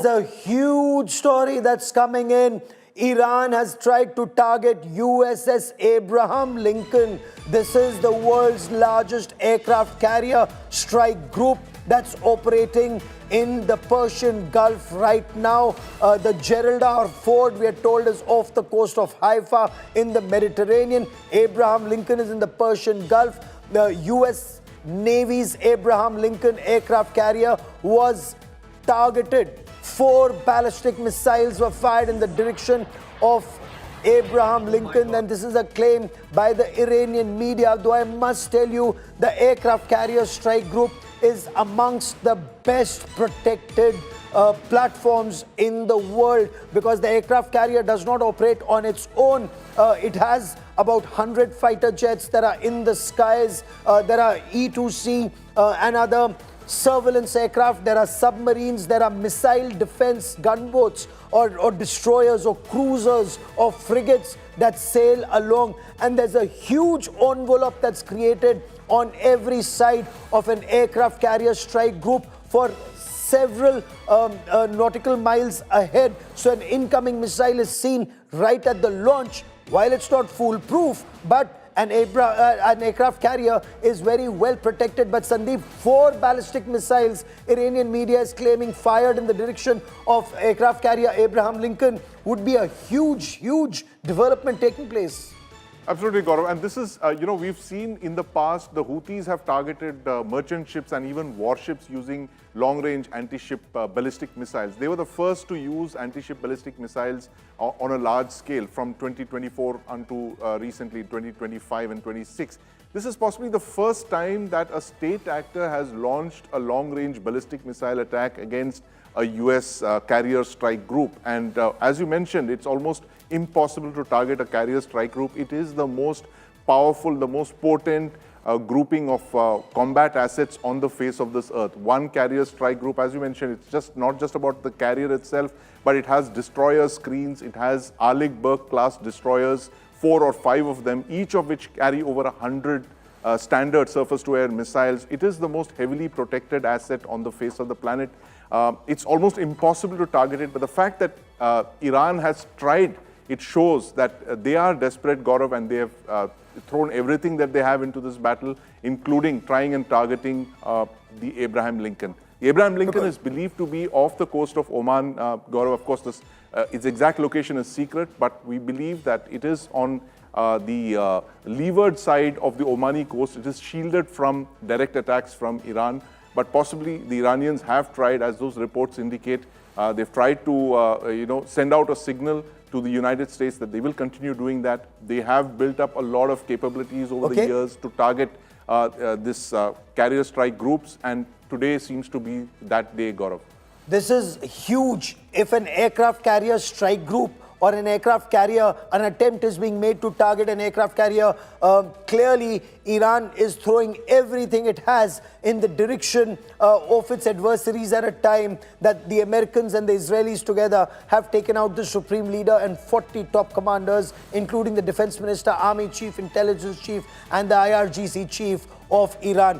There's a huge story that's coming in. Iran has tried to target USS Abraham Lincoln. This is the world's largest aircraft carrier strike group that's operating in the Persian Gulf right now. The Gerald R. Ford, we are told, is off the coast of Haifa in the Mediterranean. Abraham Lincoln is in the Persian Gulf. The US Navy's Abraham Lincoln aircraft carrier was targeted. 4 ballistic missiles were fired in the direction of Abraham Lincoln, and this is a claim by the Iranian media. Though I must tell you, the aircraft carrier strike group is amongst the best protected platforms in the world, because the aircraft carrier does not operate on its own. It has about 100 fighter jets that are in the skies. There are E-2C and other surveillance aircraft, there are submarines, there are missile defense gunboats or destroyers or cruisers or frigates that sail along, and there's a huge envelope that's created on every side of an aircraft carrier strike group for several nautical miles ahead. So an incoming missile is seen right at the launch. While it's not foolproof, but an aircraft carrier is very well protected. But Sandeep, 4 ballistic missiles, Iranian media is claiming, fired in the direction of aircraft carrier Abraham Lincoln would be a huge development taking place. Absolutely, Gaurav. And this is, we've seen in the past, the Houthis have targeted merchant ships and even warships using long-range anti-ship ballistic missiles. They were the first to use anti-ship ballistic missiles on a large scale from 2024 unto recently 2025 and 26. This is possibly the first time that a state actor has launched a long-range ballistic missile attack against a US carrier strike group. And as you mentioned, it's almost impossible to target a carrier strike group. It is the most powerful, the most potent grouping of combat assets on the face of this earth. One carrier strike group, as you mentioned, it's not just about the carrier itself, but it has destroyer screens, it has Arleigh Burke class destroyers, 4 or 5 of them, each of which carry over 100 standard surface-to-air missiles. It is the most heavily protected asset on the face of the planet. It's almost impossible to target it, but the fact that Iran has tried, it shows that they are desperate, Gaurav, and they have thrown everything that they have into this battle, including trying and targeting the Abraham Lincoln. The Abraham Lincoln is believed to be off the coast of Oman, Gaurav. Of course, its exact location is secret, but we believe that it is on the leeward side of the Omani coast. It is shielded from direct attacks from Iran, but possibly the Iranians have tried, as those reports indicate, they've tried to send out a signal to the United States that they will continue doing that. They have built up a lot of capabilities over the years to target this carrier strike groups, and today seems to be that day, Gaurav. This is huge. If an aircraft carrier strike group or an aircraft carrier, an attempt is being made to target an aircraft carrier, clearly Iran is throwing everything it has in the direction of its adversaries at a time that the Americans and the Israelis together have taken out the supreme leader and 40 top commanders, including the defense minister, army chief, intelligence chief, and the IRGC chief of Iran.